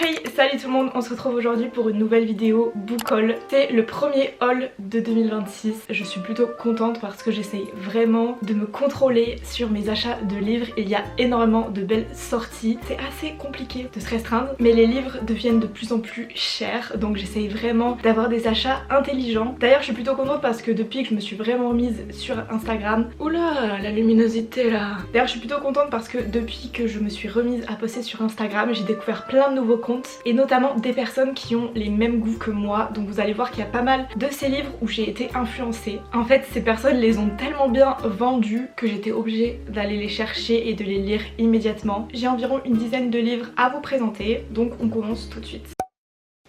Hey, salut tout le monde, on se retrouve aujourd'hui pour une nouvelle vidéo book haul. C'est le premier haul de 2026. Je suis plutôt contente parce que j'essaye vraiment de me contrôler sur mes achats de livres. Il y a énormément de belles sorties. C'est assez compliqué de se restreindre, mais les livres deviennent de plus en plus chers, donc j'essaye vraiment d'avoir des achats intelligents. D'ailleurs, je suis plutôt contente parce que depuis que je me suis vraiment mise sur Instagram, oula, la luminosité là. D'ailleurs, je suis plutôt contente parce que depuis que je me suis remise à poster sur Instagram, j'ai découvert plein de nouveaux comptes et notamment des personnes qui ont les mêmes goûts que moi. Donc vous allez voir qu'il y a pas mal de ces livres où j'ai été influencée. En fait, ces personnes les ont tellement bien vendus que j'étais obligée d'aller les chercher et de les lire immédiatement. J'ai environ une dizaine de livres à vous présenter, donc on commence tout de suite.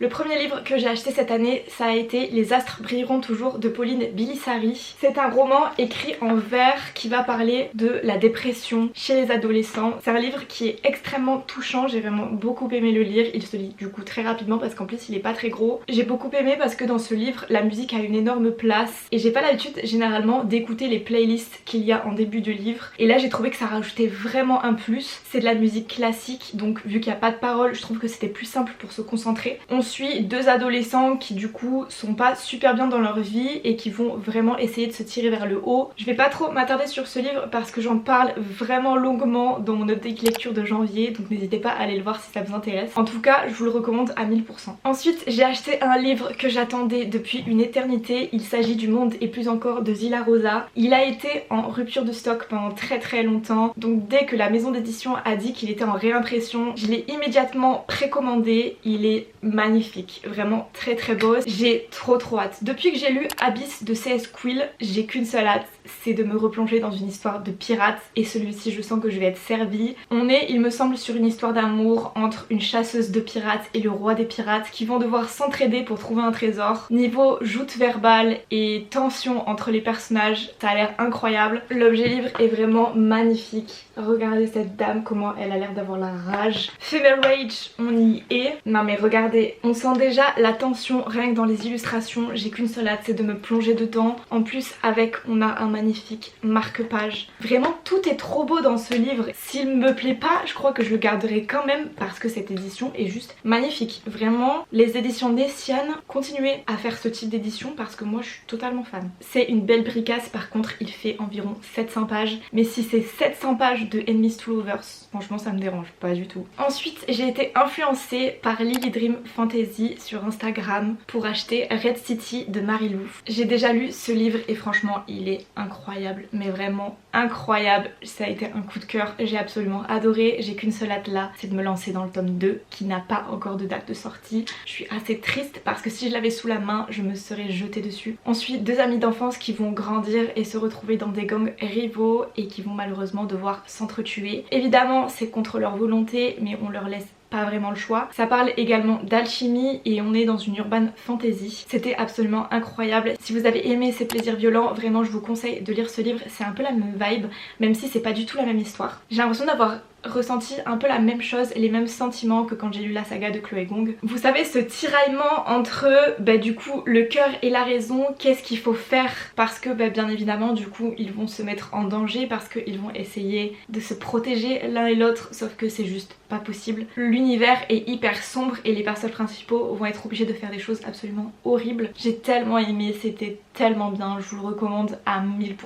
Le premier livre que j'ai acheté cette année, ça a été Les astres brilleront toujours de Pauline Bilisari. C'est un roman écrit en vers qui va parler de la dépression chez les adolescents. C'est un livre qui est extrêmement touchant, j'ai vraiment beaucoup aimé le lire. Il se lit du coup très rapidement parce qu'en plus il est pas très gros. J'ai beaucoup aimé parce que dans ce livre, la musique a une énorme place et j'ai pas l'habitude généralement d'écouter les playlists qu'il y a en début de livre. Et là j'ai trouvé que ça rajoutait vraiment un plus. C'est de la musique classique, donc vu qu'il n'y a pas de paroles, je trouve que c'était plus simple pour se concentrer. On suit deux adolescents qui du coup sont pas super bien dans leur vie et qui vont vraiment essayer de se tirer vers le haut. Je vais pas trop m'attarder sur ce livre parce que j'en parle vraiment longuement dans mon update lecture de janvier, donc n'hésitez pas à aller le voir si ça vous intéresse. En tout cas, je vous le recommande à 1000%. Ensuite, j'ai acheté un livre que j'attendais depuis une éternité. Il s'agit du Monde et plus encore de Zilla Rosa. Il a été en rupture de stock pendant très longtemps, donc dès que la maison d'édition a dit qu'il était en réimpression, je l'ai immédiatement précommandé. Il est magnifique, vraiment très beau. J'ai trop hâte. Depuis que j'ai lu Abyss de C.S. Quill, j'ai qu'une seule hâte, c'est de me replonger dans une histoire de pirate et celui-ci je sens que je vais être servie. On est, il me semble, sur une histoire d'amour entre une chasseuse de pirates et le roi des pirates qui vont devoir s'entraider pour trouver un trésor. Niveau joute verbale et tension entre les personnages, ça a l'air incroyable. L'objet livre est vraiment magnifique. Regardez cette dame, comment elle a l'air d'avoir la rage. Female Rage, on y est. Non mais regardez, on sent déjà la tension rien que dans les illustrations. J'ai qu'une seule hâte, c'est de me plonger dedans. En plus avec, on a un magnifique marque-page. Vraiment tout est trop beau dans ce livre. S'il me plaît pas, je crois que je le garderai quand même parce que cette édition est juste magnifique. Vraiment, les éditions Nessian, continuez à faire ce type d'édition parce que moi je suis totalement fan. C'est une belle bricasse, par contre il fait environ 700 pages. Mais si c'est 700 pages de Enemies to Lovers, franchement ça me dérange pas du tout. Ensuite j'ai été influencée par Lily Dream Fantasy sur Instagram pour acheter Red City de Marie-Lou. J'ai déjà lu ce livre et franchement il est incroyable, mais vraiment incroyable. Ça a été un coup de cœur, j'ai absolument adoré. J'ai qu'une seule hâte là, c'est de me lancer dans le tome 2 qui n'a pas encore de date de sortie. Je suis assez triste parce que si je l'avais sous la main, je me serais jetée dessus. On suit deux amis d'enfance qui vont grandir et se retrouver dans des gangs rivaux et qui vont malheureusement devoir s'entretuer. Évidemment c'est contre leur volonté, mais on leur laisse pas vraiment le choix. Ça parle également d'alchimie et on est dans une urban fantasy. C'était absolument incroyable. Si vous avez aimé ces plaisirs violents, vraiment je vous conseille de lire ce livre. C'est un peu la même vibe, même si c'est pas du tout la même histoire. J'ai l'impression d'avoir ressenti un peu la même chose, les mêmes sentiments que quand j'ai lu la saga de Chloé Gong. Vous savez, ce tiraillement entre du coup le cœur et la raison, qu'est-ce qu'il faut faire parce que bien évidemment du coup ils vont se mettre en danger parce qu'ils vont essayer de se protéger l'un et l'autre, sauf que c'est juste pas possible. L'univers est hyper sombre et les personnages principaux vont être obligés de faire des choses absolument horribles. J'ai tellement aimé, c'était tellement bien, je vous le recommande à 1000%.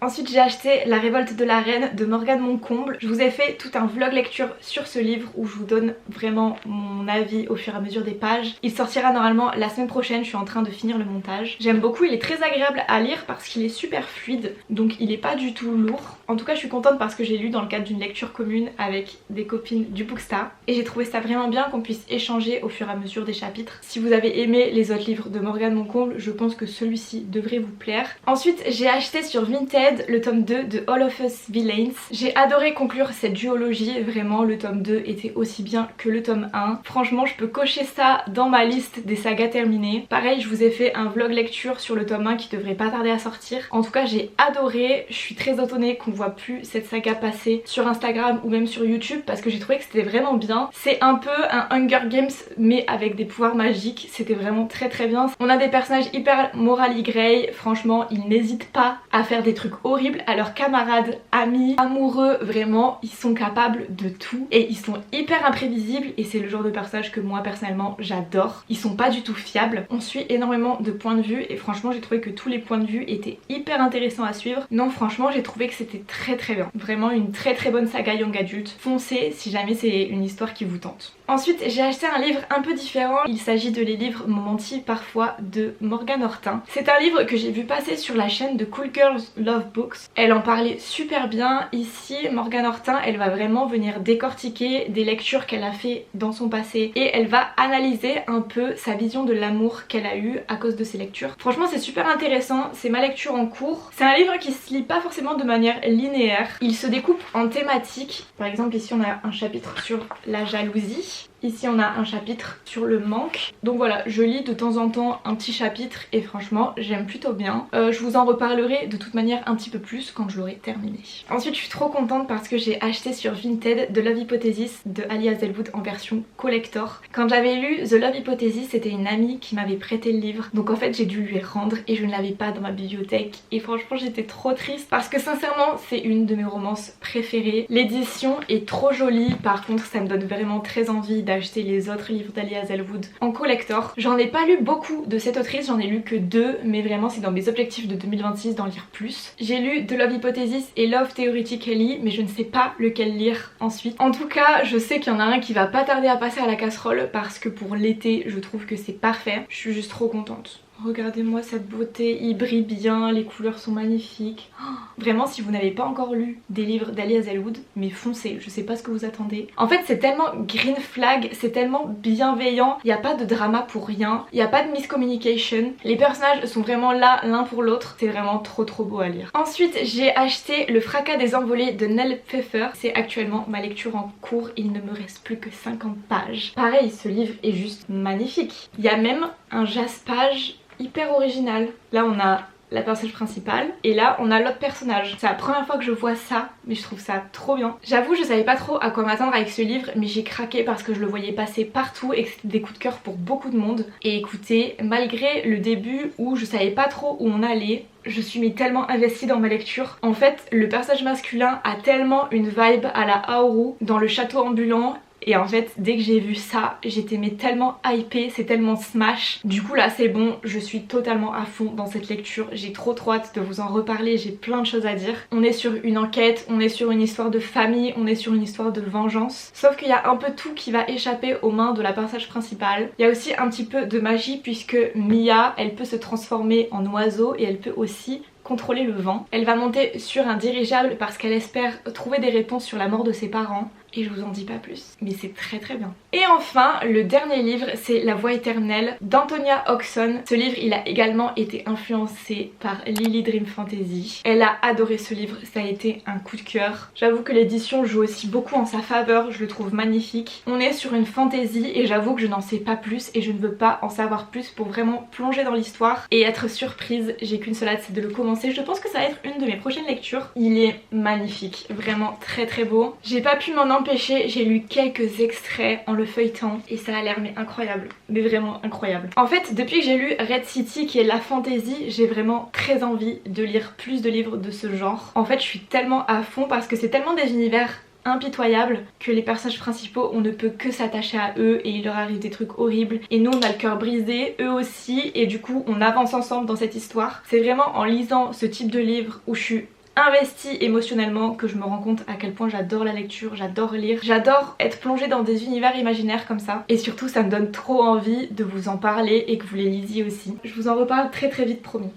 Ensuite j'ai acheté La Révolte de la Reine de Morgane Moncomble. Je vous ai fait tout un vlog lecture sur ce livre où je vous donne vraiment mon avis au fur et à mesure des pages. Il sortira normalement la semaine prochaine, je suis en train de finir le montage. J'aime beaucoup, il est très agréable à lire parce qu'il est super fluide, donc il est pas du tout lourd. En tout cas je suis contente parce que j'ai lu dans le cadre d'une lecture commune avec des copines du Bookstar et j'ai trouvé ça vraiment bien qu'on puisse échanger au fur et à mesure des chapitres. Si vous avez aimé les autres livres de Morgane Moncomble, je pense que celui-ci devrait vous plaire. Ensuite j'ai acheté sur Vinted le tome 2 de All of Us Villains. J'ai adoré conclure cette duologie, vraiment le tome 2 était aussi bien que le tome 1. Franchement je peux cocher ça dans ma liste des sagas terminées. Pareil, je vous ai fait un vlog lecture sur le tome 1 qui devrait pas tarder à sortir. En tout cas j'ai adoré, je suis très étonnée qu'on voit plus cette saga passer sur Instagram ou même sur YouTube parce que j'ai trouvé que c'était vraiment bien. C'est un peu un Hunger Games mais avec des pouvoirs magiques, c'était vraiment très bien. On a des personnages hyper morally grey, franchement ils n'hésitent pas à faire des trucs horribles à leurs camarades, amis, amoureux, vraiment ils sont capables capable de tout et ils sont hyper imprévisibles et c'est le genre de personnage que moi personnellement j'adore. Ils sont pas du tout fiables, on suit énormément de points de vue et franchement j'ai trouvé que tous les points de vue étaient hyper intéressants à suivre. Non franchement j'ai trouvé que c'était très bien. Vraiment une très bonne saga young adulte. Foncez si jamais c'est une histoire qui vous tente. Ensuite j'ai acheté un livre un peu différent, il s'agit de Les livres m'ont menti parfois de Morgane Hortin. C'est un livre que j'ai vu passer sur la chaîne de Cool Girls Love Books. Elle en parlait super bien. Ici Morgane Hortin elle va vraiment venir décortiquer des lectures qu'elle a fait dans son passé et elle va analyser un peu sa vision de l'amour qu'elle a eu à cause de ses lectures. Franchement c'est super intéressant, c'est ma lecture en cours. C'est un livre qui se lit pas forcément de manière linéaire, il se découpe en thématiques. Par exemple ici on a un chapitre sur la jalousie. Ici on a un chapitre sur le manque. Donc voilà, je lis de temps en temps un petit chapitre et franchement j'aime plutôt bien. Je vous en reparlerai de toute manière un petit peu plus quand je l'aurai terminé. Ensuite je suis trop contente parce que j'ai acheté sur Vinted The Love Hypothesis de Ali Hazelwood en version collector. Quand j'avais lu The Love Hypothesis, c'était une amie qui m'avait prêté le livre. Donc en fait j'ai dû lui rendre et je ne l'avais pas dans ma bibliothèque. Et franchement j'étais trop triste parce que sincèrement c'est une de mes romances préférées. L'édition est trop jolie, par contre ça me donne vraiment très envie d'acheter les autres livres d'Ali Hazelwood en collector. J'en ai pas lu beaucoup de cette autrice, j'en ai lu que 2, mais vraiment c'est dans mes objectifs de 2026 d'en lire plus. J'ai lu The Love Hypothesis et Love Theoretically, mais je ne sais pas lequel lire ensuite. En tout cas, je sais qu'il y en a un qui va pas tarder à passer à la casserole parce que pour l'été, je trouve que c'est parfait. Je suis juste trop contente. Regardez-moi cette beauté, il brille bien, les couleurs sont magnifiques. Oh, vraiment si vous n'avez pas encore lu des livres d'Ali Hazelwood, mais foncez, je sais pas ce que vous attendez. En fait c'est tellement green flag, c'est tellement bienveillant, il n'y a pas de drama pour rien, il n'y a pas de miscommunication, les personnages sont vraiment là l'un pour l'autre, c'est vraiment trop beau à lire. Ensuite j'ai acheté Le Fracas des Envolées de Nell Pfeffer, c'est actuellement ma lecture en cours, il ne me reste plus que 50 pages. Pareil, ce livre est juste magnifique. Il y a même un jaspage hyper original. Là on a la personnage principale et là on a l'autre personnage. C'est la première fois que je vois ça mais je trouve ça trop bien. J'avoue je savais pas trop à quoi m'attendre avec ce livre mais j'ai craqué parce que je le voyais passer partout et que c'était des coups de cœur pour beaucoup de monde. Et écoutez, malgré le début où je savais pas trop où on allait, je suis mais tellement investie dans ma lecture. En fait le personnage masculin a tellement une vibe à la Haoru dans le château ambulant. Et en fait dès que j'ai vu ça j'étais mais tellement hypée, c'est tellement smash. Du coup là c'est bon, je suis totalement à fond dans cette lecture. J'ai trop hâte de vous en reparler, j'ai plein de choses à dire. On est sur une enquête, on est sur une histoire de famille, on est sur une histoire de vengeance. Sauf qu'il y a un peu tout qui va échapper aux mains de la personnage principale. Il y a aussi un petit peu de magie puisque Mia elle peut se transformer en oiseau et elle peut aussi contrôler le vent. Elle va monter sur un dirigeable parce qu'elle espère trouver des réponses sur la mort de ses parents. Et je vous en dis pas plus, mais c'est très bien. Et enfin, le dernier livre, c'est La Voix éternelle d'Antonia Oxon. Ce livre, il a également été influencé par Lily Dream Fantasy. Elle a adoré ce livre, ça a été un coup de cœur. J'avoue que l'édition joue aussi beaucoup en sa faveur, je le trouve magnifique. On est sur une fantasy et j'avoue que je n'en sais pas plus et je ne veux pas en savoir plus pour vraiment plonger dans l'histoire et être surprise. J'ai qu'une seule hâte, c'est de le commencer. Je pense que ça va être une de mes prochaines lectures. Il est magnifique, vraiment très beau. J'ai pas pu m'en empêcher, j'ai lu quelques extraits en le feuilletant et ça a l'air mais incroyable, mais vraiment incroyable. En fait depuis que j'ai lu Red City qui est la fantasy, j'ai vraiment très envie de lire plus de livres de ce genre. En fait je suis tellement à fond parce que c'est tellement des univers impitoyables que les personnages principaux on ne peut que s'attacher à eux et il leur arrive des trucs horribles et nous on a le cœur brisé, eux aussi, et du coup on avance ensemble dans cette histoire. C'est vraiment en lisant ce type de livre où je suis investie émotionnellement que je me rends compte à quel point j'adore la lecture, j'adore lire, j'adore être plongée dans des univers imaginaires comme ça et surtout ça me donne trop envie de vous en parler et que vous les lisiez aussi. Je vous en reparle très vite promis.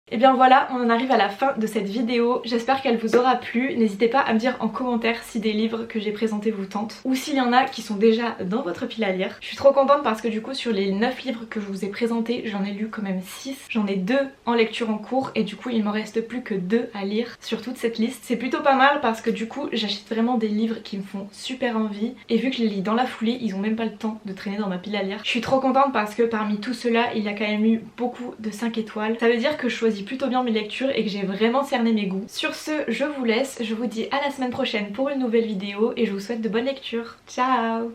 Et bien voilà, on en arrive à la fin de cette vidéo, j'espère qu'elle vous aura plu. N'hésitez pas à me dire en commentaire si des livres que j'ai présentés vous tentent ou s'il y en a qui sont déjà dans votre pile à lire. Je suis trop contente parce que du coup sur les 9 livres que je vous ai présentés, j'en ai lu quand même 6. J'en ai 2 en lecture en cours et du coup il m'en reste plus que 2 à lire sur toute cette liste. C'est plutôt pas mal parce que du coup j'achète vraiment des livres qui me font super envie et vu que je les lis dans la foulée, ils ont même pas le temps de traîner dans ma pile à lire. Je suis trop contente parce que parmi tout cela, il y a quand même eu beaucoup de 5 étoiles. Ça veut dire que je choisis plutôt bien mes lectures et que j'ai vraiment cerné mes goûts. Sur ce, je vous laisse, je vous dis à la semaine prochaine pour une nouvelle vidéo et je vous souhaite de bonnes lectures. Ciao!